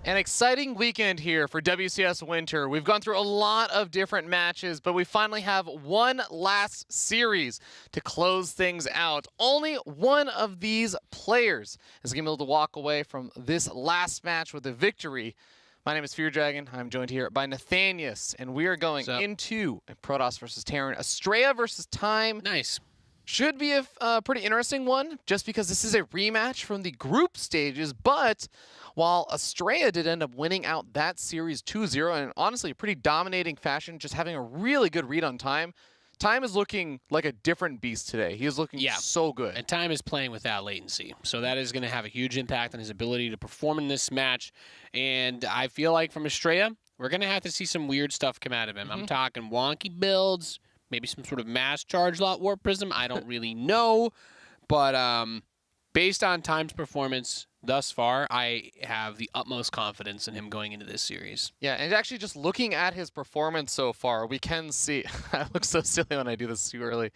An exciting weekend here for WCS Winter. We've gone through a lot of different matches, but we finally have one last series to close things out. Only one of these players is going to be able to walk away from this last match with a victory. My name is Fear Dragon. I'm joined here by Nathanius, and we are going into a Protoss versus Terran, Astrea versus Time. Nice. Should be a pretty interesting one, just because this is a rematch from the group stages, but while Astrea did end up winning out that series 2-0 in honestly a pretty dominating fashion, just having a really good read on Time, Time is looking like a different beast today. He is looking so good. And Time is playing without latency, so that is going to have a huge impact on his ability to perform in this match, and I feel like from Astrea, we're going to have to see some weird stuff come out of him. I'm talking wonky builds, maybe some sort of mass charge lot warp prism. I don't really know. But based on Time's performance thus far, I have the utmost confidence in him going into this series. Yeah, and actually just looking at his performance so far, we can see, I look so silly when I do this too early.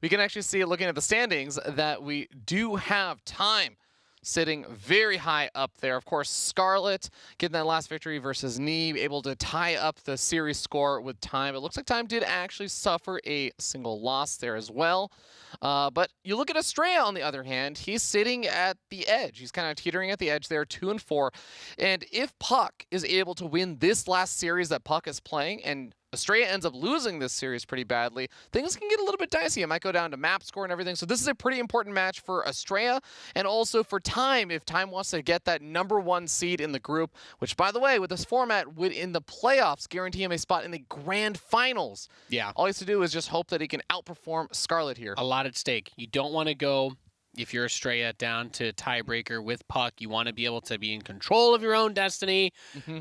We can actually see, looking at the standings, that we do have Time sitting very high up there. Of course, Scarlet getting that last victory versus Neeb, able to tie up the series score with Time. It looks like Time did actually suffer a single loss there as well. But you look at Astrea, on the other hand, he's sitting at the edge. He's kind of teetering at the edge there, 2-4. And if Puck is able to win this last series that Puck is playing, and Astrea ends up losing this series pretty badly, things can get a little bit dicey. It might go down to map score and everything. So this is a pretty important match for Astrea and also for Time if Time wants to get that #1 seed in the group, which, by the way, with this format, would in the playoffs guarantee him a spot in the grand finals. Yeah. All he has to do is just hope that he can outperform Scarlet here. A lot at stake. You don't want to go, if you're Astrea, down to tiebreaker with Puck. You want to be able to be in control of your own destiny.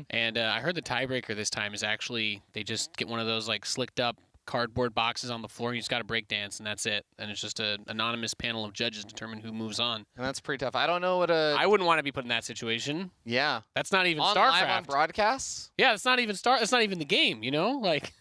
And I heard the tiebreaker this time is actually, they just get one of those like slicked up cardboard boxes on the floor. You just got to break dance, and that's it. And it's just an anonymous panel of judges determine who moves on. And that's pretty tough. I don't know what I wouldn't want to be put in that situation. Yeah. That's not even StarCraft. Live on broadcasts? Yeah, that's not even That's not even the game, you know? Like.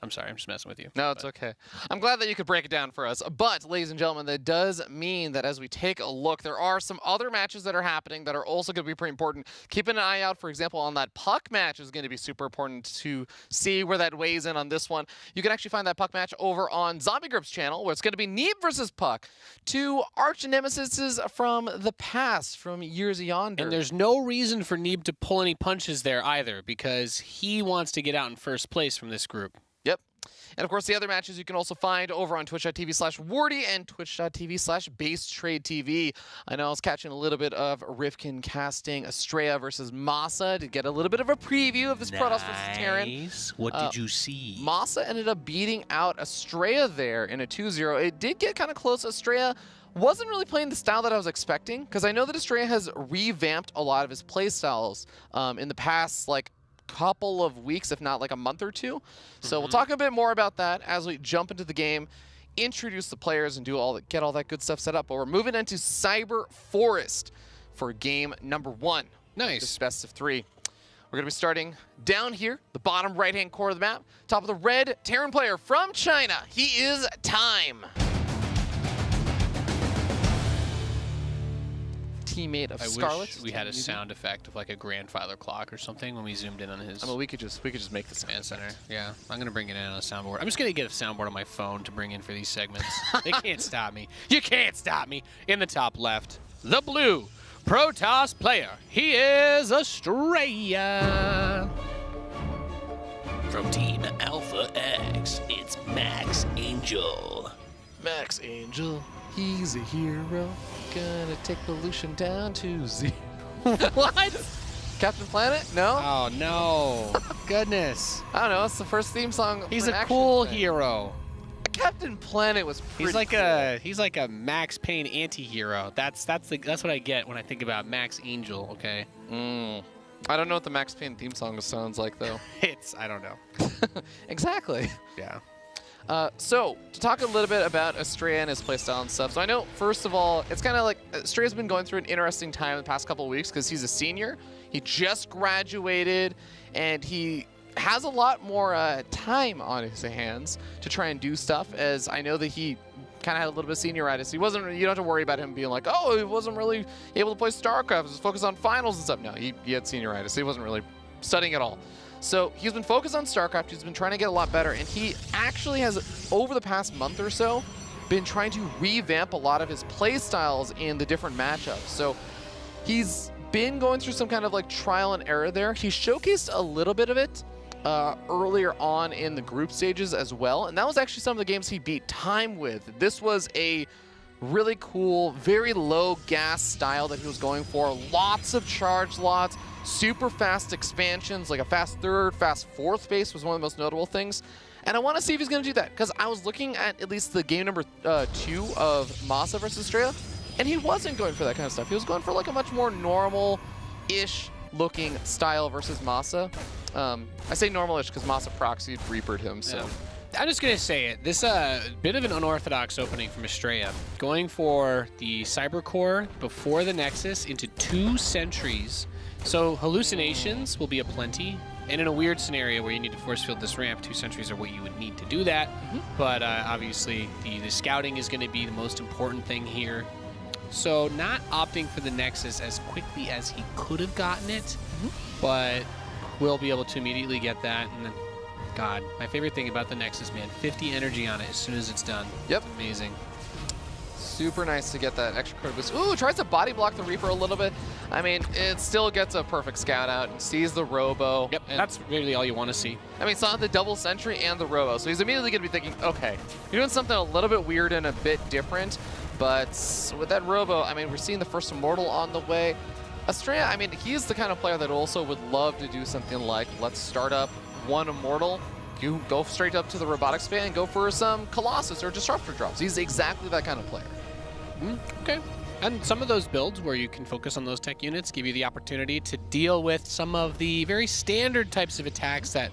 I'm sorry, I'm just messing with you. No, it's okay. I'm glad that you could break it down for us. But, ladies and gentlemen, that does mean that as we take a look, there are some other matches that are happening that are also going to be pretty important. Keeping an eye out, for example, on that Puck match is going to be super important to see where that weighs in on this one. You can actually find that Puck match over on Zombie Group's channel, where it's going to be Neeb versus Puck, two arch nemesis from the past, from years yonder. And there's no reason for Neeb to pull any punches there either, because he wants to get out in first place from this group. Yep. And of course, the other matches you can also find over on twitch.tv/Wardy and twitch.tv/BaseTradeTV. I know I was catching a little bit of Rifkin casting Astrea versus Masa to get a little bit of a preview of this Protoss versus Terran. What did you see? Masa ended up beating out Astrea there in a 2-0. It did get kind of close. Astrea wasn't really playing the style that I was expecting, because I know that Astrea has revamped a lot of his play styles in the past, like, couple of weeks, if not like a month or two. So we'll talk a bit more about that as we jump into the game, introduce the players, and get all that good stuff set up. But we're moving into Cyber Forest for game #1. Nice. This best of 3. We're going to be starting down here, the bottom right-hand corner of the map. Top of the red, Terran player from China. He is Time. Teammate of Scarlet. Wish we had a sound effect of like a grandfather clock or something when we zoomed in on his. I mean, we could just make the sound center. Yeah, I'm gonna bring it in on a soundboard. I'm just gonna get a soundboard on my phone to bring in for these segments. They can't stop me. You can't stop me. In the top left, the blue Protoss player. He is Astrea. From Team Alpha X, it's Max Angel. Max Angel, he's a hero. Gonna take pollution down to 0. What? Captain Planet? No? Oh, no. Goodness. I don't know. It's the first theme song. He's a cool hero. Captain Planet was pretty cool. He's like a Max Payne anti-hero. That's what I get when I think about Max Angel, okay? I don't know what the Max Payne theme song sounds like, though. I don't know. Exactly. Yeah. So, to talk a little bit about Astrea and his playstyle and stuff. So I know, first of all, it's kind of like Astrea's been going through an interesting time the past couple of weeks because he's a senior. He just graduated, and he has a lot more time on his hands to try and do stuff, as I know that he kind of had a little bit of senioritis. He wasn't. You don't have to worry about him being like, oh, he wasn't really able to play StarCraft. He was focused on finals and stuff. No, he had senioritis. He wasn't really studying at all. So he's been focused on StarCraft. He's been trying to get a lot better, and he actually has, over the past month or so, been trying to revamp a lot of his play styles in the different matchups. So he's been going through some kind of like trial and error there. He showcased a little bit of it earlier on in the group stages as well, and that was actually some of the games he beat time with. This was a really cool, very low gas style that he was going for. Lots of charge lots, super fast expansions, like a fast third, fast fourth base was one of the most notable things. And I want to see if he's going to do that, because I was looking at least the game number 2 of Massa versus Astrea, and he wasn't going for that kind of stuff. He was going for like a much more normal-ish looking style versus Massa. I say normal-ish because Massa proxied Reapered him, so... Yeah. I'm just going to say it. This bit of an unorthodox opening from Astrea. Going for the Cyber Core before the Nexus into 2 sentries. So hallucinations will be aplenty. And in a weird scenario where you need to force field this ramp, 2 sentries are what you would need to do that. But obviously, the scouting is going to be the most important thing here. So not opting for the Nexus as quickly as he could have gotten it, but will be able to immediately get that. And then, God, my favorite thing about the Nexus, man, 50 energy on it as soon as it's done. Yep. Amazing. Super nice to get that extra crit boost. Ooh, tries to body block the Reaper a little bit. I mean, it still gets a perfect scout out and sees the Robo. Yep, and that's really all you want to see. I mean, saw the double sentry and the Robo, so he's immediately going to be thinking, okay, you're doing something a little bit weird and a bit different, but with that Robo, I mean, we're seeing the first Immortal on the way. Astrea, I mean, he's the kind of player that also would love to do something like, let's start up 1 Immortal, you go straight up to the Robotics fan and go for some Colossus or Disruptor drops. He's exactly that kind of player. Okay. And some of those builds where you can focus on those tech units give you the opportunity to deal with some of the very standard types of attacks that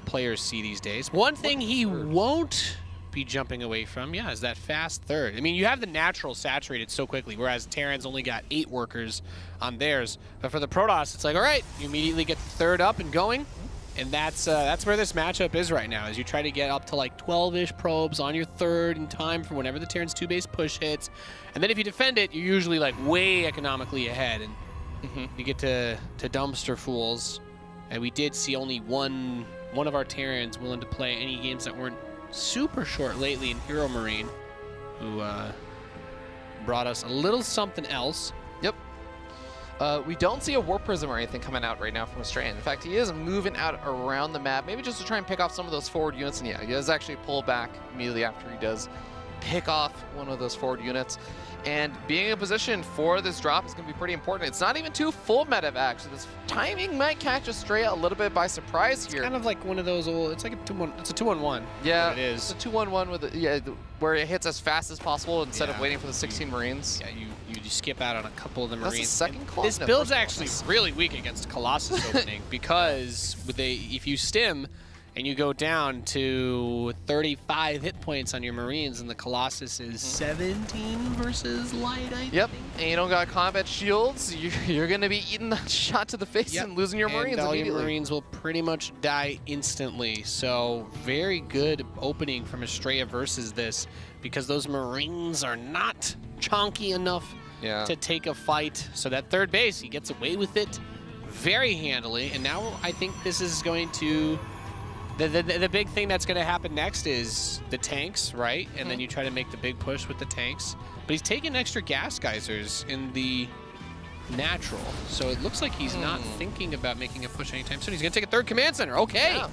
players see these days. One thing he won't be jumping away from, is that fast third. I mean, you have the natural saturated so quickly, whereas Terran's only got 8 workers on theirs. But for the Protoss, it's like, all right, you immediately get the third up and going. And that's where this matchup is right now, as you try to get up to like 12-ish probes on your third in time for whenever the Terran's 2-base push hits. And then if you defend it, you're usually like way economically ahead, and you get to dumpster fools. And we did see only one of our Terrans willing to play any games that weren't super short lately in Hero Marine, who brought us a little something else. Yep. We don't see a Warp Prism or anything coming out right now from Astrea. In fact, he is moving out around the map, maybe just to try and pick off some of those forward units. And yeah, he does actually pull back immediately after he does pick off one of those forward units. And being in position for this drop is going to be pretty important. It's not even 2 full medevacs, so this timing might catch Astrea a little bit by surprise here. It's kind of like one of those old, it's like a 2-1, it's a 2-1-1. Yeah, it is. It's a 2-1-1 with where it hits as fast as possible instead of waiting for the 16 Marines. Yeah, you skip out on a couple of the Marines. That's the second claw. This build's actually really weak against Colossus opening, because if you stim and you go down to 35 hit points on your Marines, and the Colossus is 17 versus light, I think. And you don't got combat shields, you're going to be eating that shot to the face and losing your Marines all immediately. Your Marines will pretty much die instantly. So very good opening from Astrea versus this, because those Marines are not chonky enough to take a fight. So that third base, he gets away with it very handily. And now I think this is going to... The big thing that's going to happen next is the tanks, right? And then you try to make the big push with the tanks. But he's taking extra gas geysers in the natural. So it looks like he's not thinking about making a push anytime soon. He's going to take a third command center. Okay. Yeah.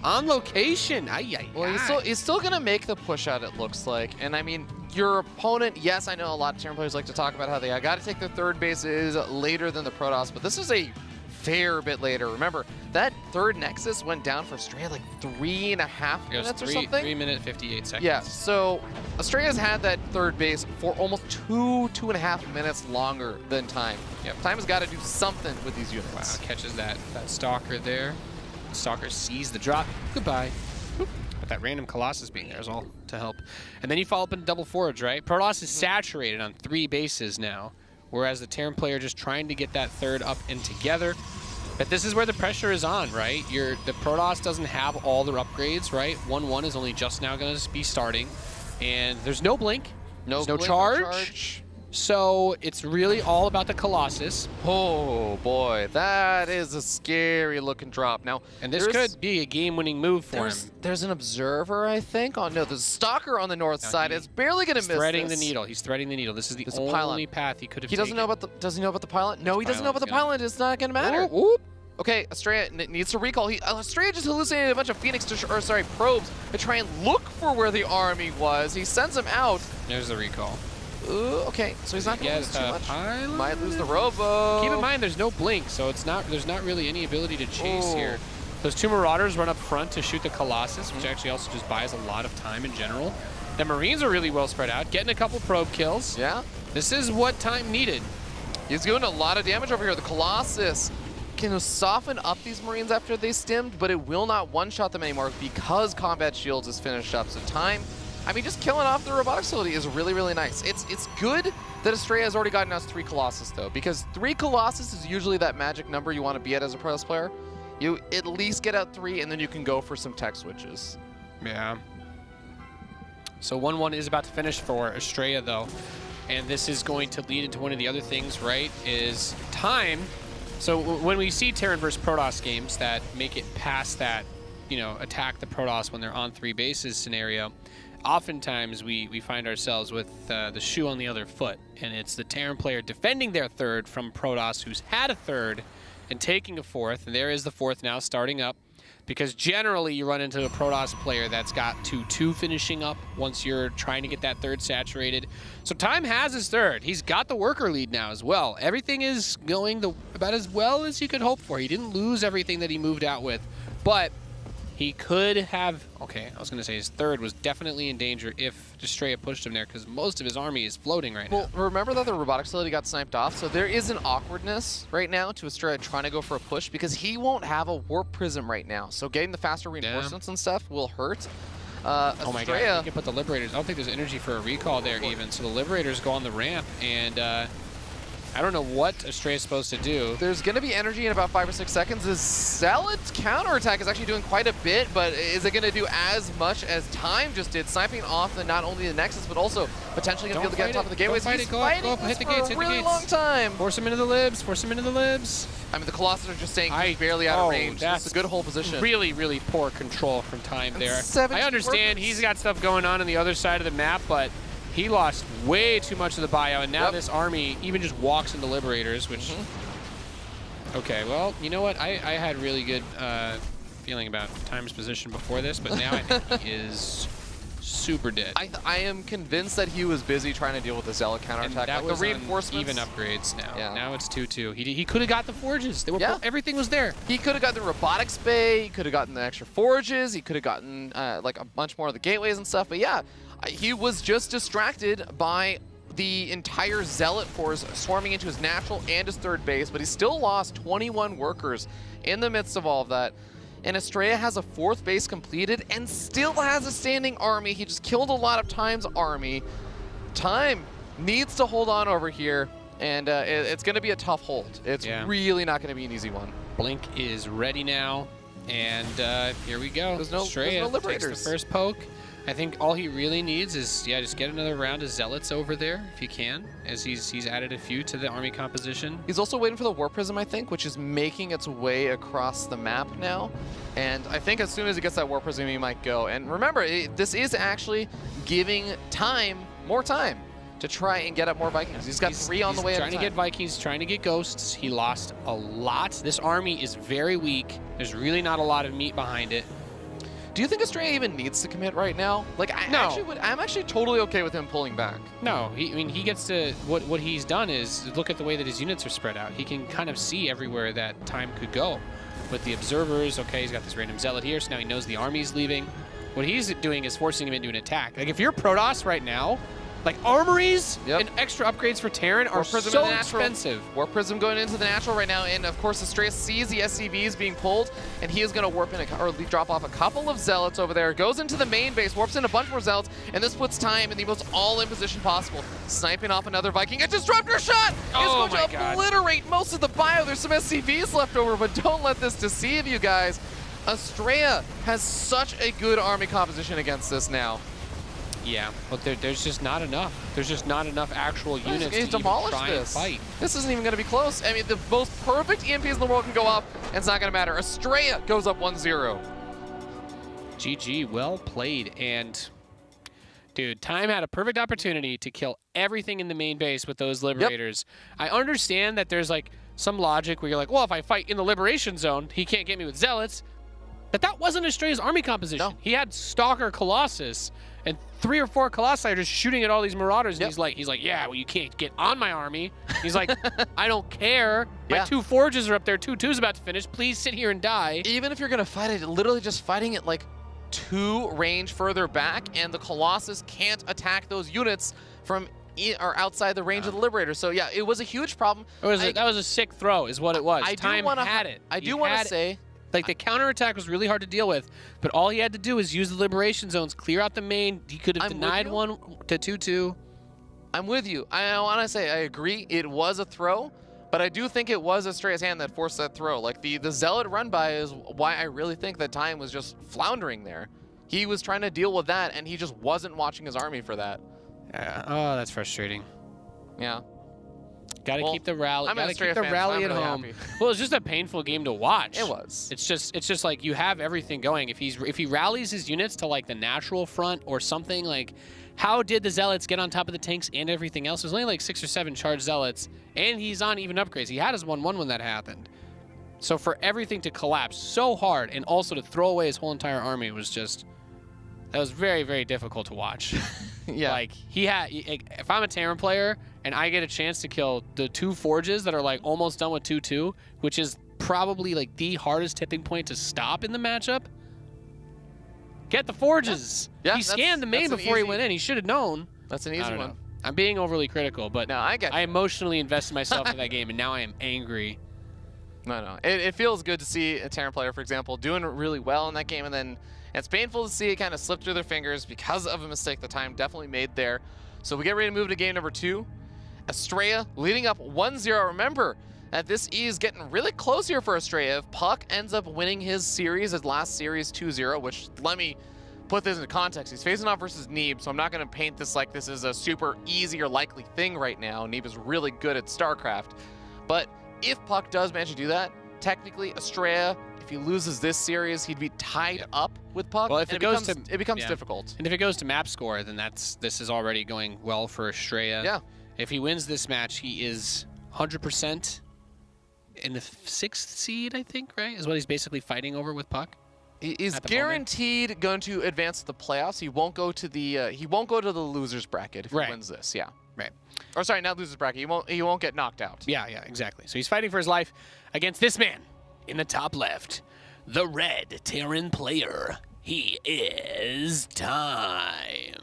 On location. Well, he's still going to make the push out, it looks like. And I mean, your opponent, yes, I know a lot of Terran players like to talk about how they got to take their third bases later than the Protoss, but this is a fair bit later. Remember, that third Nexus went down for Astrea like 3.5 minutes or something? 3 minutes, 58 seconds. Yeah, so Astrea's had that third base for almost 2.5 minutes longer than time. Time has got to do something with these units. Wow, catches that Stalker there. Stalker sees the drop. Goodbye. But that random Colossus being there is all to help. And then you follow up in double forge, right? Protoss is saturated on 3 bases now, whereas the Terran player just trying to get that third up and together. But this is where the pressure is on, right? The Protoss doesn't have all their upgrades, right? 1-1 is only just now going to be starting. And there's no blink. No There's no blink, charge. So it's really all about the Colossus. Oh boy, that is a scary looking drop. Now, And this could be a game-winning move for him. There's an observer, I think. Oh no, there's a stalker on the north side. It's barely gonna miss. He's threading the needle. He's threading the needle. This is the only path he could have taken. Doesn't know about the. Does he know about the pilot? No, he doesn't know about the pilot. It's not gonna matter. Whoop, whoop. Okay, Astrea needs to recall. Astrea just hallucinated a bunch of probes to try and look for where the army was. He sends them out. There's the recall. Ooh, okay, so he's not going to lose too much. Pilot? Might lose the robo. Keep in mind, there's no blink, so there's not really any ability to chase here. Those two Marauders run up front to shoot the Colossus, which actually also just buys a lot of time in general. The Marines are really well spread out, getting a couple probe kills. Yeah. This is what time needed. He's doing a lot of damage over here. The Colossus can soften up these Marines after they stimmed, but it will not one-shot them anymore because Combat Shields is finished up. So time, I mean, just killing off the robotic facility is really, really nice. It's good that Astrea has already gotten us 3 Colossus, though, because 3 Colossus is usually that magic number you want to be at as a Protoss player. You at least get out 3, and then you can go for some tech switches. Yeah. So 1-1 is about to finish for Astrea, though. And this is going to lead into one of the other things, right, is time. So when we see Terran versus Protoss games that make it past that, you know, attack the Protoss when they're on 3 bases scenario, oftentimes we find ourselves with the shoe on the other foot. And it's the Terran player defending their 3rd from Protoss who's had a 3rd and taking a 4th. And there is the 4th now starting up. Because generally you run into a Protoss player that's got 2-2 finishing up once you're trying to get that 3rd saturated. So time has his 3rd. He's got the worker lead now as well. Everything is going about as well as you could hope for. He didn't lose everything that he moved out with, but he could have, okay, I was going to say his 3rd was definitely in danger if Astrea pushed him there because most of his army is floating right now. Well, remember that the robotic facility got sniped off, so there is an awkwardness right now to Astrea trying to go for a push because he won't have a warp prism right now. So getting the faster reinforcements and stuff will hurt. Oh my god, you can put the Liberators. I don't think there's energy for a recall there even. So the Liberators go on the ramp and I don't know what Astrea is supposed to do. There's going to be energy in about 5 or 6 seconds. His Zealot's counterattack is actually doing quite a bit, but is it going to do as much as time just did? Sniping off not only the Nexus, but also potentially going to be able to get on top of the gateways. He's fighting this hit the gates, for a really long time. Force him into the libs, force him into the libs. I mean, the Colossus are just saying he's barely out of range. That's a good whole position. Really, really poor control from time there. I understand workers. He's got stuff going on the other side of the map, but he lost way too much of the bio, and now this army even just walks into Liberators, which... Okay, well, you know what? I had really good feeling about Time's position before this, but now I think he is super dead. I am convinced that he was busy trying to deal with the Zealot counterattack. That like was the reinforcements. even upgrades now. Yeah. Now it's 2-2. He could have got the forges. They were everything was there. He could have gotten the robotics bay. He could have gotten the extra forges. He could have gotten like a bunch more of the gateways and stuff. But yeah, he was just distracted by the entire Zealot force swarming into his natural and his 3rd base, but he still lost 21 workers in the midst of all of that. And Astrea has a 4th base completed and still has a standing army. He just killed a lot of Time's army. Time needs to hold on over here, and it's going to be a tough hold. It's really not going to be an easy one. Blink is ready now, and here we go. There's no Liberators. Takes the first poke. I think all he really needs is, just get another round of Zealots over there, if he can, as he's added a few to the army composition. He's also waiting for the Warp Prism, I think, which is making its way across the map now. And I think as soon as he gets that Warp Prism, he might go. And remember, this is actually giving Time more time to try and get up more Vikings. He's got 3 on the way. He's trying to get Vikings, trying to get Ghosts. He lost a lot. This army is very weak. There's really not a lot of meat behind it. Do you think Astrea even needs to commit right now? Like, I'm actually totally okay with him pulling back. No, I mean, he gets to, what he's done is look at the way that his units are spread out. He can kind of see everywhere that Time could go. With the observers, okay, he's got this random Zealot here, so now he knows the army's leaving. What he's doing is forcing him into an attack. Like, if you're Protoss right now, like, armories and extra upgrades for Terran are so expensive. Warp Prism going into the natural right now, and of course Astrea sees the SCVs being pulled, and he is going to warp in or drop off a couple of Zealots over there. Goes into the main base, warps in a bunch more Zealots, and this puts Time in the most all-in position possible. Sniping off another Viking. A disruptor shot is going to obliterate most of the bio. There's some SCVs left over, but don't let this deceive you guys. Astrea has such a good army composition against this now. Yeah, but there's just not enough. There's just not enough actual units to even try and fight. This isn't even going to be close. I mean, the most perfect EMPs in the world can go off, and it's not going to matter. Astrea goes up 1-0. GG, well played. And, dude, Time had a perfect opportunity to kill everything in the main base with those Liberators. Yep. I understand that there's, like, some logic where you're like, well, if I fight in the Liberation Zone, he can't get me with Zealots. But that wasn't Astrea's army composition. No. He had Stalker Colossus and 3 or 4 Colossi are just shooting at all these Marauders. And he's like, yeah, well, you can't get on my army. He's like, I don't care. My 2 Forges are up there. 2-2's about to finish. Please sit here and die. Even if you're going to fight it, literally just fighting it like 2 range further back, and the Colossus can't attack those units from or outside the range of the Liberator. So yeah, it was a huge problem. That was a sick throw is what it was. Time had it. I do want to say, like, the counterattack was really hard to deal with, but all he had to do was use the Liberation Zones, clear out the main. He could have denied 1 to 2-2. I'm with you. I want to say I agree. It was a throw, but I do think it was Astrea's hand that forced that throw. Like, the Zealot run by is why I really think that Time was just floundering there. He was trying to deal with that, and he just wasn't watching his army for that. Yeah. Oh, that's frustrating. Yeah. Got to keep the rally. Got to keep the fan, rally so at really home. Happy. Well, it's just a painful game to watch. It was. It's just like you have everything going. If he rallies his units to like the natural front or something, like how did the Zealots get on top of the tanks and everything else? There's only like 6 or 7 charged Zealots, and he's on even upgrades. He had his 1-1 when that happened. So for everything to collapse so hard and also to throw away his whole entire army was just, that was very, very difficult to watch. Yeah. Like, if I'm a Terran player and I get a chance to kill the 2 Forges that are like almost done with 2-2, which is probably like the hardest tipping point to stop in the matchup, get the Forges. Yeah, he scanned the main before he went in. He should have known. That's an easy one. I'm being overly critical, but no, I get I emotionally invested myself in that game, and now I am angry. No. It feels good to see a Terran player, for example, doing really well in that game, and then it's painful to see it kind of slip through their fingers because of a mistake the Time definitely made there. So we get ready to move to game number 2. Astrea leading up 1-0. Remember that this is getting really close here for Astrea. If Puck ends up winning his last series 2-0, which, let me put this into context. He's facing off versus Neeb, so I'm not going to paint this like this is a super easy or likely thing right now. Neeb is really good at StarCraft. But if Puck does manage to do that, technically Astrea, if he loses this series, he'd be tied up with Puck. Well, if it becomes difficult. And if it goes to map score, then this is already going well for Astrea. Yeah. If he wins this match, he is 100% in the 6th seed, I think, right? Is what he's basically fighting over with Puck. He is guaranteed going to advance to the playoffs. He won't go to the losers bracket if he wins this. Yeah. Right. Or sorry, not losers bracket. He won't get knocked out. Yeah, exactly. So he's fighting for his life against this man in the top left, the red Terran player. He is Time.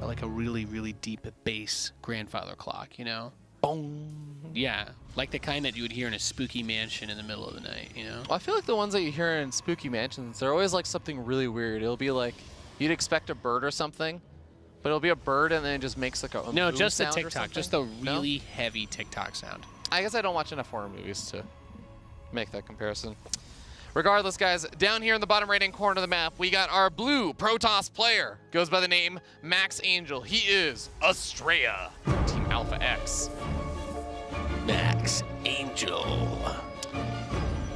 Like a really, really deep bass grandfather clock, you know? Boom. Yeah, like the kind that you would hear in a spooky mansion in the middle of the night, you know? Well, I feel like the ones that you hear in spooky mansions, they're always like something really weird. It'll be like, you'd expect a bird or something, but it'll be a bird and then it just makes like a no, just the TikTok, just the really heavy TikTok sound. I guess I don't watch enough horror movies to make that comparison. Regardless, guys, down here in the bottom right-hand corner of the map, we got our blue Protoss player. Goes by the name Max Angel. He is Astrea, Team Alpha X. Max Angel.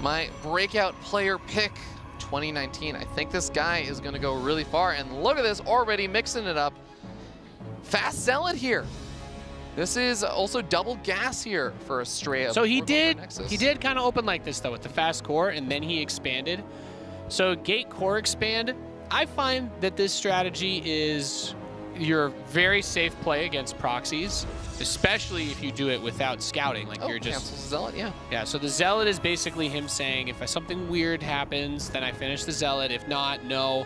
My breakout player pick 2019. I think this guy is going to go really far. And look at this, already mixing it up. Fast Zealot here. This is also double gas here for Astrea. So he did kind of open like this, though, with the fast core, and then he expanded. So gate core expand, I find that this strategy is your very safe play against proxies, especially if you do it without scouting. Like you're just cancels the Zealot, yeah. Yeah, so the Zealot is basically him saying, if something weird happens, then I finish the Zealot. If not, no.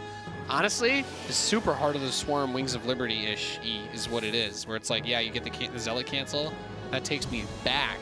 Honestly, it's super Heart of the Swarm, Wings of Liberty-ish is what it is, where it's like, yeah, you get the Zealot cancel. That takes me back.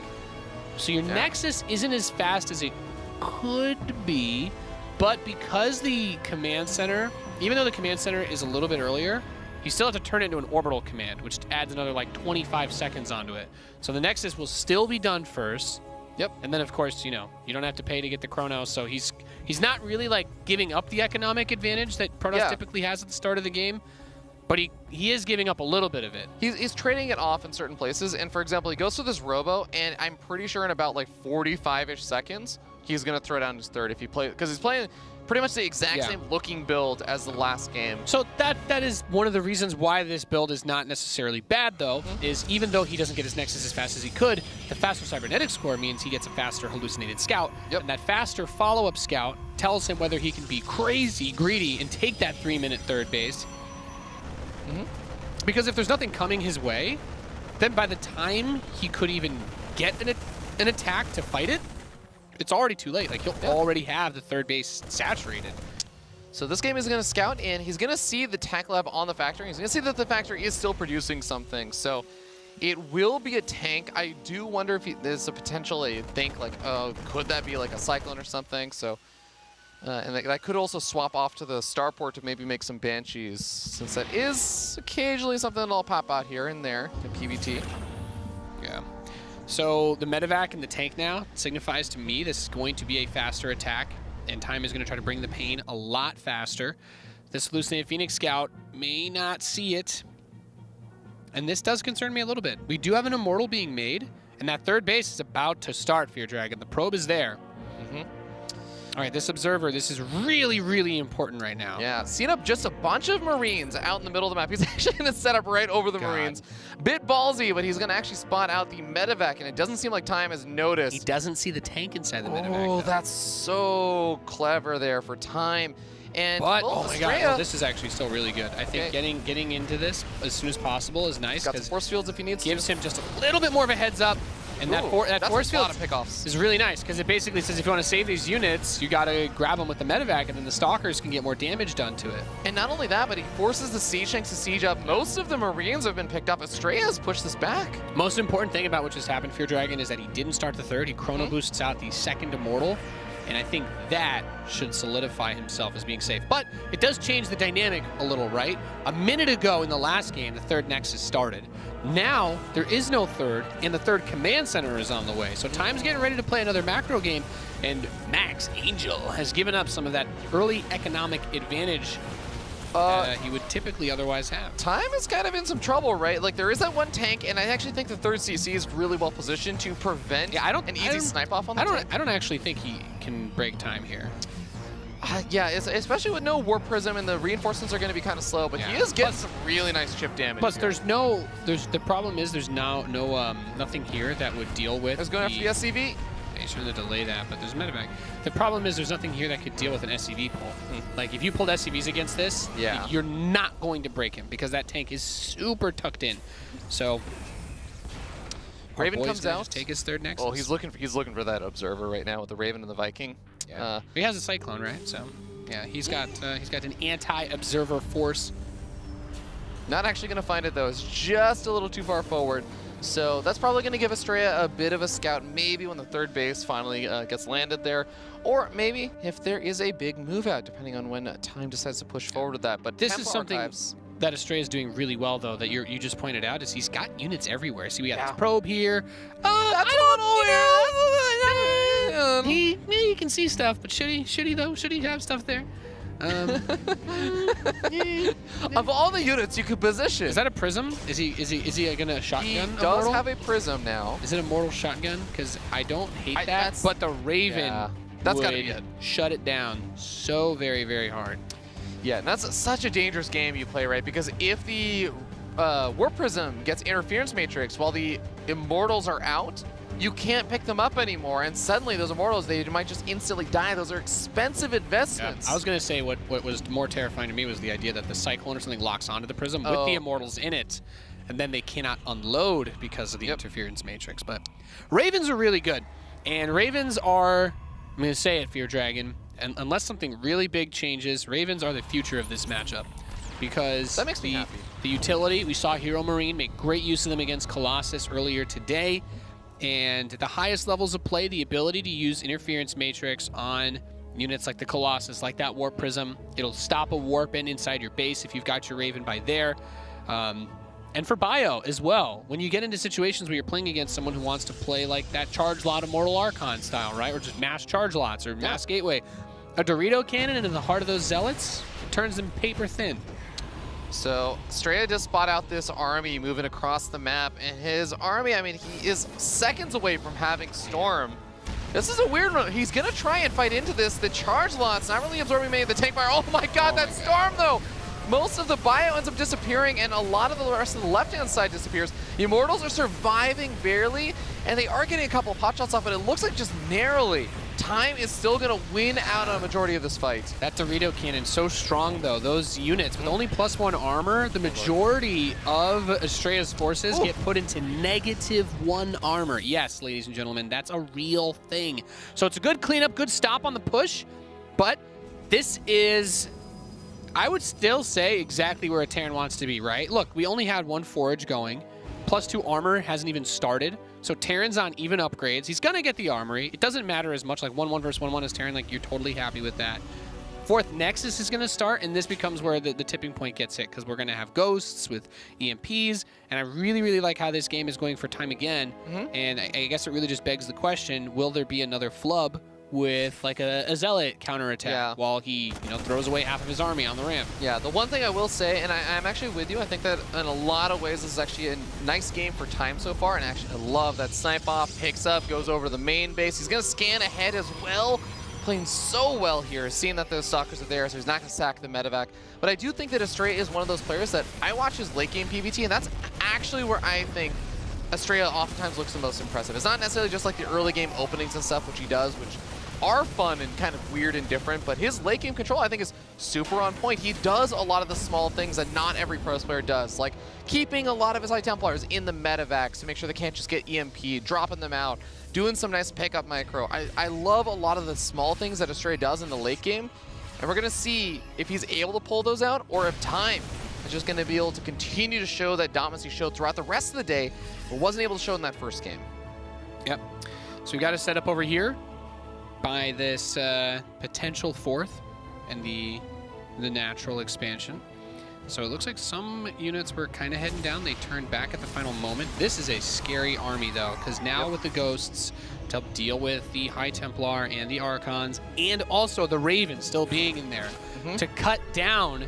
So your Nexus isn't as fast as it could be, but because the command center, even though the command center is a little bit earlier, you still have to turn it into an orbital command, which adds another like 25 seconds onto it. So the Nexus will still be done first, Yep. And then, of course, you don't have to pay to get the Chrono, so he's not really, like, giving up the economic advantage that Protoss typically has at the start of the game, but he is giving up a little bit of it. He's trading it off in certain places, and for example, he goes to this Robo, and I'm pretty sure in about, like, 45-ish seconds, he's going to throw down his third if he plays, because he's playing pretty much the exact same looking build as the last game. So that is one of the reasons why this build is not necessarily bad, though, is even though he doesn't get his Nexus as fast as he could, the faster cybernetic score means he gets a faster hallucinated scout. And that faster follow-up scout tells him whether he can be crazy greedy and take that 3-minute third base. Because if there's nothing coming his way, then by the time he could even get an attack to fight it, it's already too late. Like, he'll already have the third base saturated. So this game is going to scout, and he's going to see the tech lab on the factory. He's going to see that the factory is still producing something. So it will be a tank. I do wonder if there's a potential, I think, like, oh, could that be like a Cyclone or something? So, and that could also swap off to the starport to maybe make some Banshees, since that is occasionally something that'll pop out here and there in PvT. Yeah. So the medevac and the tank now signifies to me this is going to be a faster attack, and Time is going to try to bring the pain a lot faster. This hallucinated Phoenix Scout may not see it, and this does concern me a little bit. We do have an Immortal being made, and that third base is about to start, Fear Dragon. The probe is there. All right, this Observer, this is really, really important right now. Yeah, seeing up just a bunch of Marines out in the middle of the map. He's actually going to set up right over the Marines. Bit ballsy, but he's going to actually spot out the medevac, and it doesn't seem like Time has noticed. He doesn't see the tank inside the medevac. Oh, that's so clever there for Time. And but, well, oh my Astrea, god, well, this is actually still really good. I think getting into this as soon as possible is nice. Got some force fields if he needs gives him just a little bit more of a heads up. And that force field is really nice, because it basically says if you want to save these units, you got to grab them with the medevac, and then the Stalkers can get more damage done to it. And not only that, but he forces the siege tanks to siege up. Most of the Marines have been picked up. Astrea has pushed this back. Most important thing about what just happened, Fear Dragon, is that he didn't start the third. He chrono boosts out the second Immortal, and I think that should solidify himself as being safe. But it does change the dynamic a little, right? A minute ago in the last game, the third Nexus started. Now, there is no third, and the third command center is on the way. So Time's getting ready to play another macro game, and Max Angel has given up some of that early economic advantage he would typically otherwise have. Time is kind of in some trouble, right? Like, there is that one tank, and I actually think the third CC is really well positioned to prevent an easy snipe off on the tank. I don't actually think he can break Time here. Yeah, especially with no Warp Prism, and the reinforcements are going to be kind of slow, but he is getting some really nice chip damage. Plus, the problem is there's now nothing here that would deal with. It's going after the SCV. He's trying to delay that, but there's medevac. The problem is there's nothing here that could deal with an SCV pull. Like, if you pulled SCVs against this, you're not going to break him, because that tank is super tucked in. So Raven comes out. Take his third Nexus. Oh, he's looking for that Observer right now with the Raven and the Viking. Yeah. He has a Cyclone, right? So yeah, he's got an anti-Observer force. Not actually going to find it though. It's just a little too far forward. So that's probably going to give Astrea a bit of a scout, maybe when the third base finally gets landed there. Or maybe if there is a big move out, depending on when Time decides to push forward with that. But this is something that Astrea is doing really well, though, that you just pointed out, is he's got units everywhere. See, we got this probe here. He can see stuff, but should he though? Should he have stuff there? Of all the units you could position, is that a prism? Is he gonna shotgun? He does have a prism now. Is it a mortal shotgun? Because I don't hate that, but the Raven would shut it down so very, very hard. Yeah, and that's such a dangerous game you play, right? Because if the Warp Prism gets Interference Matrix while the Immortals are out, you can't pick them up anymore, and suddenly those Immortals, they might just instantly die. Those are expensive investments. Yeah. I was going to say what was more terrifying to me was the idea that the Cyclone or something locks onto the Prism with the Immortals in it, and then they cannot unload because of the Interference Matrix. But Ravens are really good, and Ravens are, I'm going to say it, Fear Dragon, and unless something really big changes, Ravens are the future of this matchup. Because that makes me happy. The utility, we saw Hero Marine make great use of them against Colossus earlier today. And at the highest levels of play, the ability to use Interference Matrix on units like the Colossus, like that Warp Prism, it'll stop a warp inside your base if you've got your Raven by there. And for Bio as well, when you get into situations where you're playing against someone who wants to play like that charge lot Immortal Archon style, right? Or just mass charge lots or mass gateway. A Dorito cannon in the heart of those zealots turns them paper thin. So Astrea just spot out this army moving across the map, and his army, I mean, he is seconds away from having Storm. This is a weird one. He's gonna try and fight into this. The charge lot's not really absorbing many of the tank fire. Oh my god, that Storm though! Most of the bio ends up disappearing, and a lot of the rest of the left-hand side disappears. The Immortals are surviving barely, and they are getting a couple of pot shots off, but it looks like just narrowly. Time is still going to win out on a majority of this fight. That Dorito cannon, so strong though. Those units with only +1 armor, the majority of Astrea's forces get put into -1 armor. Yes, ladies and gentlemen, that's a real thing. So it's a good cleanup, good stop on the push, but this is, I would still say, exactly where a Terran wants to be, right? Look, we only had 1 forage going. +2 armor hasn't even started. So Terran's on even upgrades. He's going to get the armory. It doesn't matter as much, like 1-1 versus 1-1 as Terran, like you're totally happy with that. 4th Nexus is going to start, and this becomes where the tipping point gets hit, because we're going to have ghosts with EMPs, and I really, really like how this game is going for time again. And I guess it really just begs the question, will there be another flub with like a zealot counterattack while he, you know, throws away half of his army on the ramp? Yeah, the one thing I will say, and I'm actually with you, I think that in a lot of ways this is actually a nice game for time so far, and actually I love that snipe off, picks up, goes over to the main base. He's going to scan ahead as well, playing so well here, seeing that those stalkers are there, so he's not going to sack the medevac. But I do think that Astrea is one of those players that I watch his late game PvT, and that's actually where I think Astrea oftentimes looks the most impressive. It's not necessarily just like the early game openings and stuff, which he does, which are fun and kind of weird and different, but his late game control I think is super on point. He does a lot of the small things that not every pros player does, like keeping a lot of his High Templars in the medevacs to make sure they can't just get EMP'd, dropping them out, doing some nice pickup micro. I love a lot of the small things that Astrea does in the late game, and we're going to see if he's able to pull those out or if time is just going to be able to continue to show that dominance he showed throughout the rest of the day, but wasn't able to show in that first game. Yep. So we got to set up over here by this potential 4th and the natural expansion. So it looks like some units were kind of heading down. They turned back at the final moment. This is a scary army though, because now with the ghosts to help deal with the High Templar and the Archons, and also the Raven still being in there to cut down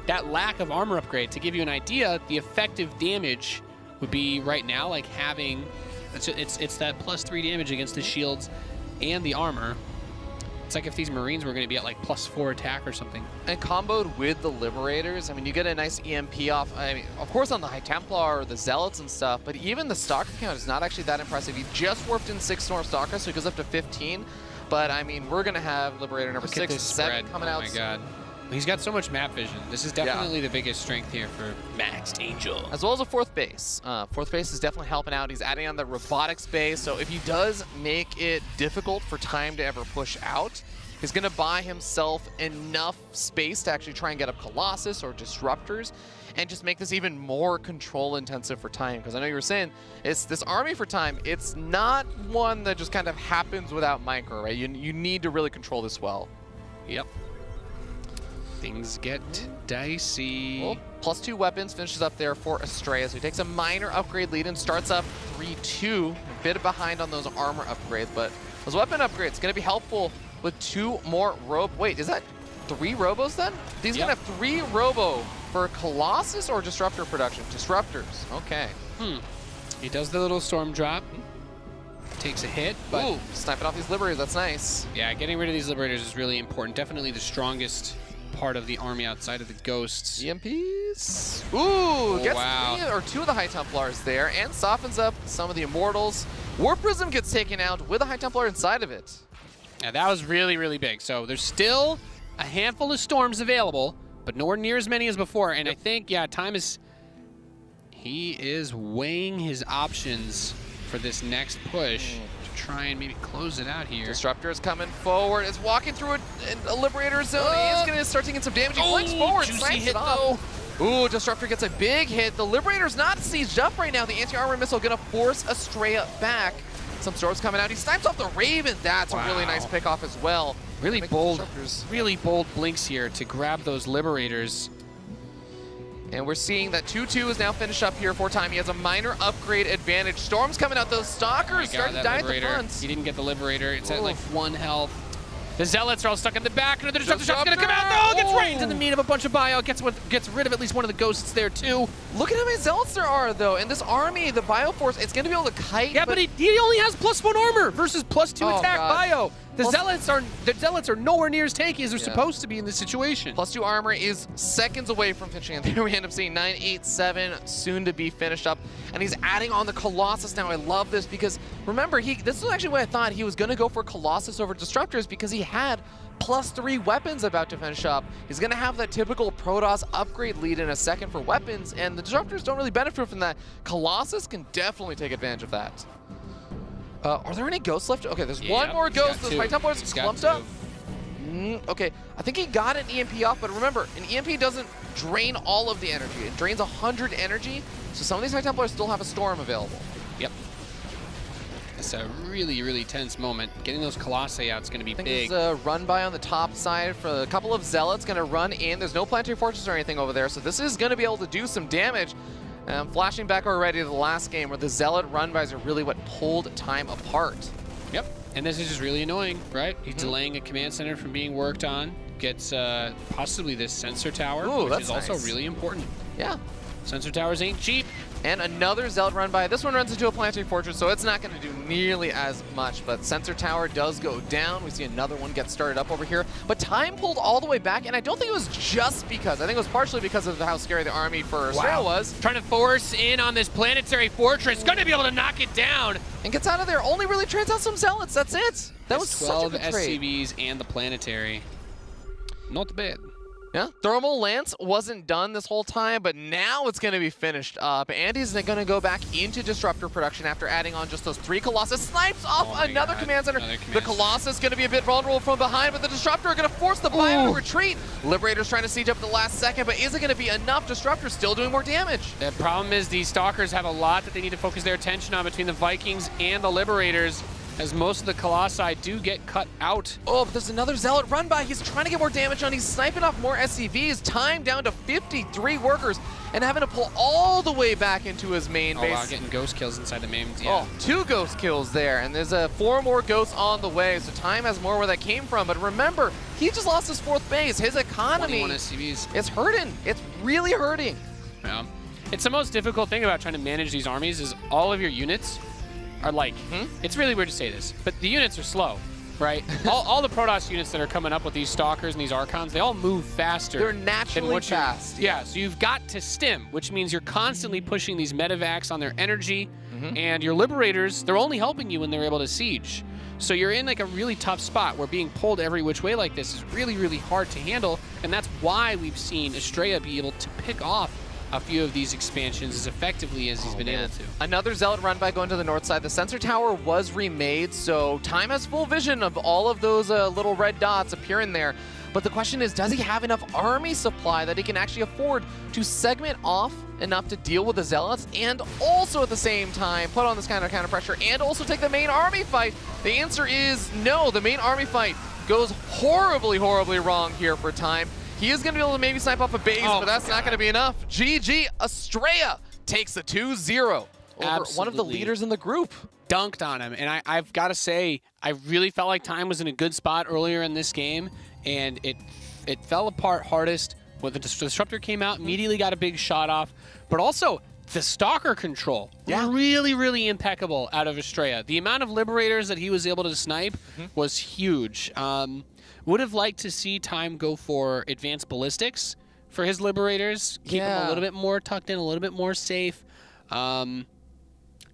that lack of armor upgrade. To give you an idea, the effective damage would be right now like having, it's that +3 damage against the shields and the armor. It's like if these Marines were going to be at like +4 attack or something. And comboed with the Liberators, I mean, you get a nice EMP off, I mean, of course on the High Templar or the Zealots and stuff, but even the Stalker count is not actually that impressive. He just warped in 6 Storm Stalkers, so he goes up to 15. But I mean, we're going to have Liberator number 6 and 7 coming out. Oh my god. He's got so much map vision. This is definitely the biggest strength here for Maxed Angel. As well as a 4th base. 4th base is definitely helping out. He's adding on the robotics base, so if he does make it difficult for time to ever push out, he's going to buy himself enough space to actually try and get up Colossus or Disruptors and just make this even more control intensive for time. Because I know you were saying, it's this army for time, it's not one that just kind of happens without micro, right? You need to really control this well. Yep. Things get dicey. Well, +2 weapons finishes up there for Astrea. So he takes a minor upgrade lead and starts up 3-2. A bit behind on those armor upgrades, but those weapon upgrades going to be helpful with 2 more Wait, is that 3 Robos then? He's going to have 3 Robo for Colossus or Disruptor production? Disruptors. Okay. He does the little storm drop. Takes a hit, but ooh, sniping off these Liberators. That's nice. Yeah, getting rid of these Liberators is really important. Definitely the strongest part of the army outside of the ghosts. EMPs. Ooh, gets 3 or 2 of the High Templars there and softens up some of the Immortals. Warp Prism gets taken out with a High Templar inside of it. Yeah, that was really, really big. So there's still a handful of storms available, but nowhere near as many as before. And I think, yeah, time is... He is weighing his options for this next push to try and maybe close it out here. Disruptor is coming forward. It's walking through a Liberator zone. He's going to start taking some damage. He flanks forward, snipes it off. Ooh, Disruptor gets a big hit. The Liberator's not sieged up right now. The anti-armor missile going to force Astrea back. Some storms coming out. He snipes off the Raven. That's a really nice pick off as well. Really bold blinks here to grab those Liberators. And we're seeing that 2-2 is now finished up here for time. He has a minor upgrade advantage. Storm's coming out. Those Stalkers start to die at the front. He didn't get the Liberator. It's at like 1 health. The Zealots are all stuck in the back. Another Disruptor shot's going to come out. No, gets right into the meat of a bunch of bio. Gets rid of at least one of the ghosts there, too. Look at how many Zealots there are, though. And this army, the Bioforce, it's going to be able to kite. Yeah, but he only has +1 armor versus +2 attack bio. The Zealots are nowhere near as tanky as they're supposed to be in this situation. +2 armor is seconds away from finishing. And there we end up seeing 987 soon to be finished up. And he's adding on the Colossus now. I love this because, remember, this is actually what I thought. He was going to go for Colossus over Disruptors because he had +3 weapons about to finish up. He's going to have that typical Protoss upgrade lead in a second for weapons, and the Disruptors don't really benefit from that. Colossus can definitely take advantage of that. Are there any ghosts left? Okay, there's one more ghost. Those High Templars clumped up. Okay, I think he got an EMP off, but remember, an EMP doesn't drain all of the energy. It drains 100 energy, so some of these High Templars still have a storm available. Yep. It's a really, really tense moment. Getting those Colossi out is going to be big. There's a run by on the top side for a couple of Zealots going to run in. There's no Planetary Fortress or anything over there, so this is going to be able to do some damage. Flashing back already to the last game where the Zealot run-bys are really what pulled time apart. Yep, and this is just really annoying, right? He's delaying a command center from being worked on. Gets possibly this sensor tower, which is also really important. Yeah. Sensor towers ain't cheap. And another Zealot run-by. This one runs into a Planetary Fortress, so it's not going to do nearly as much, but Sensor Tower does go down. We see another one get started up over here, but time pulled all the way back, and I don't think it was just because. I think it was partially because of how scary the army for Astrea was. Trying to force in on this Planetary Fortress. Going to be able to knock it down. And gets out of there. Only really trades out some Zealots. That's it. That was 12 such a good trade. SCVs and the Planetary. Not bad. Yeah, Thermal Lance wasn't done this whole time, but now it's going to be finished up. And he's going to go back into Disruptor production after adding on just those 3 Colossus. Snipes off another command center. The Colossus is going to be a bit vulnerable from behind, but the Disruptor are going to force the Bio to retreat. Liberator's trying to siege up at the last second, but is it going to be enough? Disruptor still doing more damage. The problem is these Stalkers have a lot that they need to focus their attention on between the Vikings and the Liberators, as most of the Colossi do get cut out. Oh, but there's another Zealot run by. He's trying to get more damage on. He's sniping off more SCVs. Time down to 53 workers and having to pull all the way back into his main base. Oh, wow, getting ghost kills inside the main. Yeah. Oh, 2 ghost kills there, and there's 4 more ghosts on the way, so Time has more where that came from. But remember, he just lost his 4th base. His economy is hurting. It's really hurting. Yeah. It's the most difficult thing about trying to manage these armies is all of your units are like, it's really weird to say this, but the units are slow, right? all the Protoss units that are coming up with these Stalkers and these Archons, they all move faster. They're naturally fast. Yeah, so you've got to stim, which means you're constantly pushing these medevacs on their energy, and your Liberators, they're only helping you when they're able to siege. So you're in like a really tough spot where being pulled every which way like this is really, really hard to handle, and that's why we've seen Astrea be able to pick off a few of these expansions as effectively as he's been able to. Another Zealot run by going to the north side. The sensor tower was remade, so Time has full vision of all of those little red dots appearing there. But the question is, does he have enough army supply that he can actually afford to segment off enough to deal with the Zealots and also at the same time put on this kind of counter pressure and also take the main army fight? The answer is no. The main army fight goes horribly, horribly wrong here for Time. He is going to be able to maybe snipe off a base, but that's not going to be enough. GG, Astrea takes the 2-0 over one of the leaders in the group. Dunked on him, and I've got to say, I really felt like Time was in a good spot earlier in this game, and it fell apart hardest when the Disruptor came out, immediately got a big shot off, but also the Stalker control, really, really impeccable out of Astrea. The amount of Liberators that he was able to snipe was huge. Would have liked to see Time go for advanced ballistics for his Liberators, keep them a little bit more tucked in, a little bit more safe.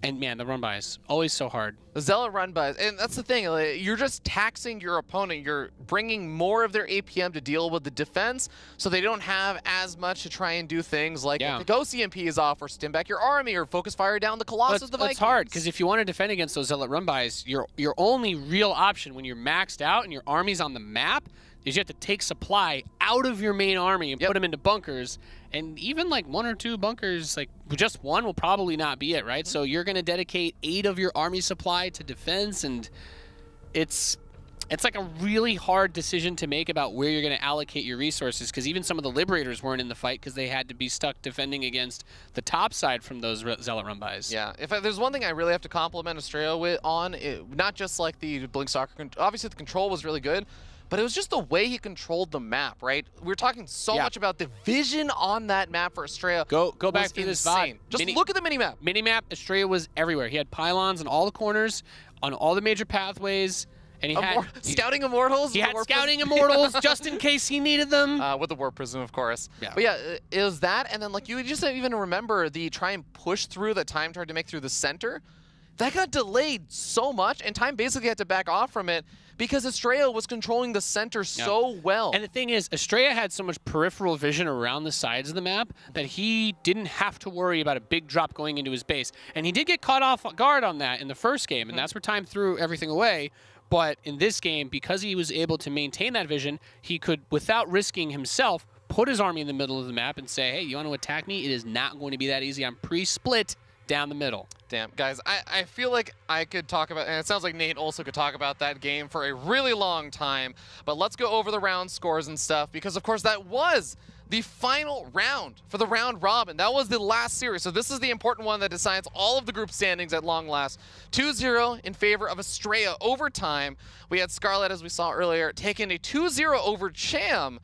And man, the run-bys, always so hard. The Zealot run-bys, and that's the thing, like, you're just taxing your opponent. You're bringing more of their APM to deal with the defense, so they don't have as much to try and do things like if the Ghost EMP is off, or stim back your army, or focus fire down the Colossus, the Vikings. It's hard, because if you want to defend against those Zealot run-bys, your only real option when you're maxed out and your army's on the map is you have to take supply out of your main army and put them into bunkers. And even like 1 or 2 bunkers, like just one will probably not be it, right? So you're going to dedicate 8 of your army supply to defense, and it's It's like a really hard decision to make about where you're going to allocate your resources, because even some of the Liberators weren't in the fight because they had to be stuck defending against the top side from those Zealot run-bys. Yeah, if there's one thing I really have to compliment Astrea not just like the Blink Soccer, obviously the control was really good, but it was just the way he controlled the map, right? We're talking so much about the vision on that map for Astrea. Go back through this VOD. Just look at the minimap. Minimap, Astrea was everywhere. He had pylons in all the corners, on all the major pathways. And he had Scouting Immortals. He had Scouting Immortals just in case he needed them. With the Warp Prism, of course. Yeah. But yeah, it was that, and then like you just even remember the try and push through that Time tried to make through the center. That got delayed so much, and Time basically had to back off from it because Astrea was controlling the center so well. And the thing is, Astrea had so much peripheral vision around the sides of the map that he didn't have to worry about a big drop going into his base. And he did get caught off guard on that in the first game, and that's where Time threw everything away. But in this game, because he was able to maintain that vision, he could, without risking himself, put his army in the middle of the map and say, hey, you want to attack me? It is not going to be that easy. I'm pre-split down the middle. Damn, guys, I feel like I could talk about, and it sounds like Nate also could talk about that game for a really long time, but let's go over the round scores and stuff, because of course that was the final round for the round robin. That was the last series, so this is the important one that decides all of the group standings at long last. 2-0 in favor of Astrea overtime. We had Scarlet, as we saw earlier, taking a 2-0 over Cham.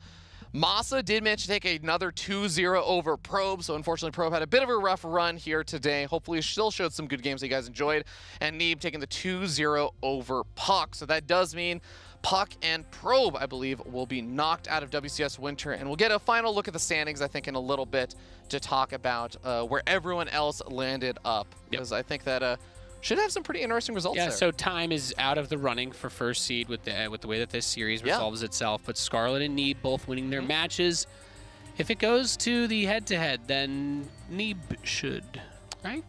Masa did manage to take another 2-0 over Probe, so unfortunately Probe had a bit of a rough run here today. Hopefully still showed some good games that you guys enjoyed. And Neeb taking the 2-0 over Puck. So that does mean Puck and Probe, I believe, will be knocked out of WCS Winter. And we'll get a final look at the standings, I think, in a little bit to talk about where everyone else landed up. Because I think that should have some pretty interesting results there. So Time is out of the running for first seed with the way that this series resolves itself. But Scarlet and Neeb both winning their matches. If it goes to the head-to-head, then Neeb should, right?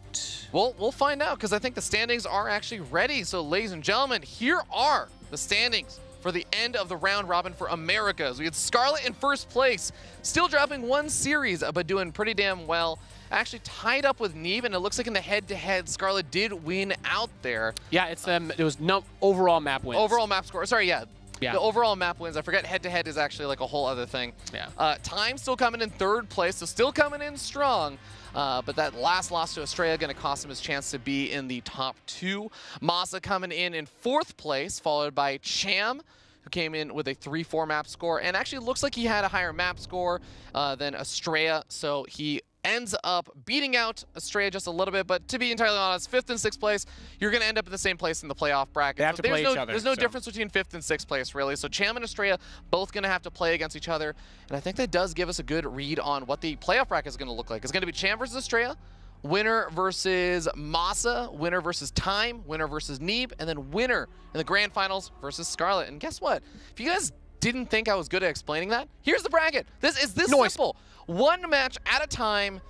Well, we'll find out, because I think the standings are actually ready. So, ladies and gentlemen, here are the standings for the end of the round robin for Americas. We had Scarlet in first place, still dropping one series, but doing pretty damn well. Actually tied up with Neeb, and it looks like in the head-to-head, Scarlet did win out there. Yeah, it was no overall map wins. Overall map score. Sorry, yeah. The overall map wins. I forget head-to-head is actually like a whole other thing. Yeah. Time still coming in third place, so still coming in strong. But that last loss to Astrea going to cost him his chance to be in the top 2. Masa coming in fourth place, followed by Cham, who came in with a 3-4 map score. And actually looks like he had a higher map score than Astrea, so he ends up beating out Astrea just a little bit, but to be entirely honest, 5th and 6th place, you're going to end up in the same place in the playoff bracket. They have to play each other. There's no difference between 5th and 6th place, really. So Cham and Astrea both going to have to play against each other, and I think that does give us a good read on what the playoff bracket is going to look like. It's going to be Cham versus Astrea, winner versus Masa, winner versus Time, winner versus Neeb, and then winner in the grand finals versus Scarlet. And guess what? If you guys didn't think I was good at explaining that, here's the bracket. This is simple. One match at a time.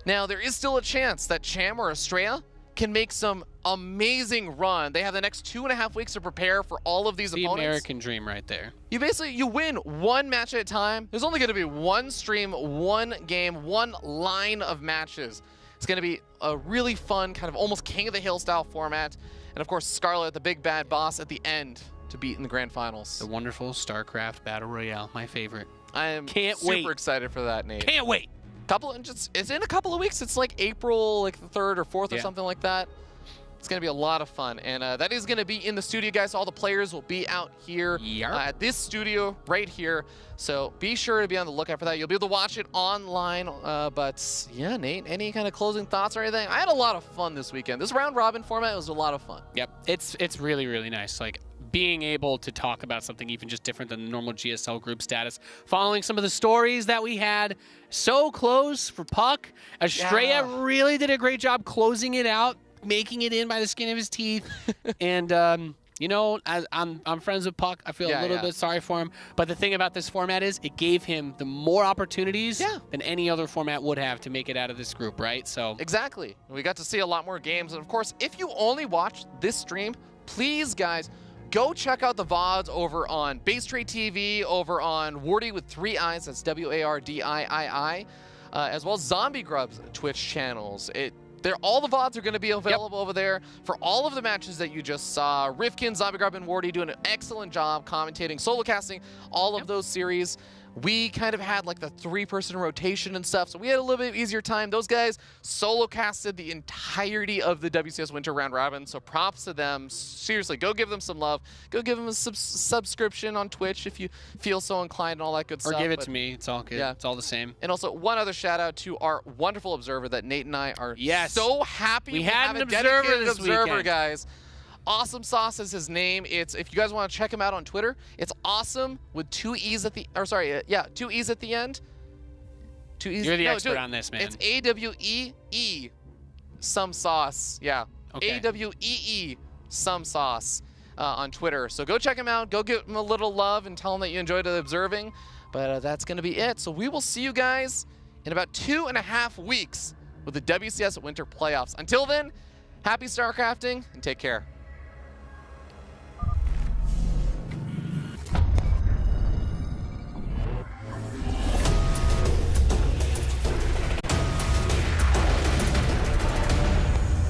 Now, there is still a chance that Cham or Astrea can make some amazing run. They have the next 2.5 weeks to prepare for all of these opponents. The American dream right there. You win one match at a time. There's only going to be one stream, one game, one line of matches. It's going to be a really fun, kind of almost King of the Hill style format. And of course, Scarlet, the big bad boss at the end to beat in the grand finals. The wonderful StarCraft Battle Royale, my favorite. I am super excited for that, Nate. Can't wait. It's in a couple of weeks. It's like April, like the 3rd or 4th or something like that. It's going to be a lot of fun. And that is going to be in the studio, guys. All the players will be out here at this studio right here. So be sure to be on the lookout for that. You'll be able to watch it online. But yeah, Nate, any kind of closing thoughts or anything? I had a lot of fun this weekend. This round robin format was a lot of fun. Yep. It's really, really nice. Like, being able to talk about something even just different than the normal GSL group status, following some of the stories that we had so close for Puck. Astrea really did a great job closing it out, making it in by the skin of his teeth. And, you know, I'm friends with Puck. I feel a little bit sorry for him. But the thing about this format is it gave him the more opportunities than any other format would have to make it out of this group, right? So exactly. We got to see a lot more games. And, of course, if you only watch this stream, please, guys, go check out the VODs over on Base Trade TV, over on Wardy with 3 Eyes, that's WARDIII, as well as Zombie Grub's Twitch channels. all the VODs are going to be available over there for all of the matches that you just saw. Rifkin, Zombie Garb, and Wardy doing an excellent job commentating, solo casting all of those series. We kind of had like the 3-person rotation and stuff, so we had a little bit easier time. Those guys solo casted the entirety of the WCS Winter Round Robin, so props to them. Seriously, go give them some love. Go give them a subscription on Twitch if you feel so inclined and all that good stuff. Or give it to me. It's all good. Yeah. It's all the same. And also, one other shout out to our wonderful observer that Nate and I are so happy we had have an a dedicated this observer, weekend. Guys. Awesome Sauce is his name. It's, if you guys want to check him out on Twitter, it's awesome with 2 E's at the, or sorry, 2 E's at the end. 2 E's. You're the expert on this, man. It's AWEE some sauce. Yeah. Okay. AWEE some sauce on Twitter. So go check him out. Go give him a little love and tell him that you enjoyed the observing. But that's going to be it. So we will see you guys in about 2.5 weeks with the WCS Winter Playoffs. Until then, happy StarCrafting and take care.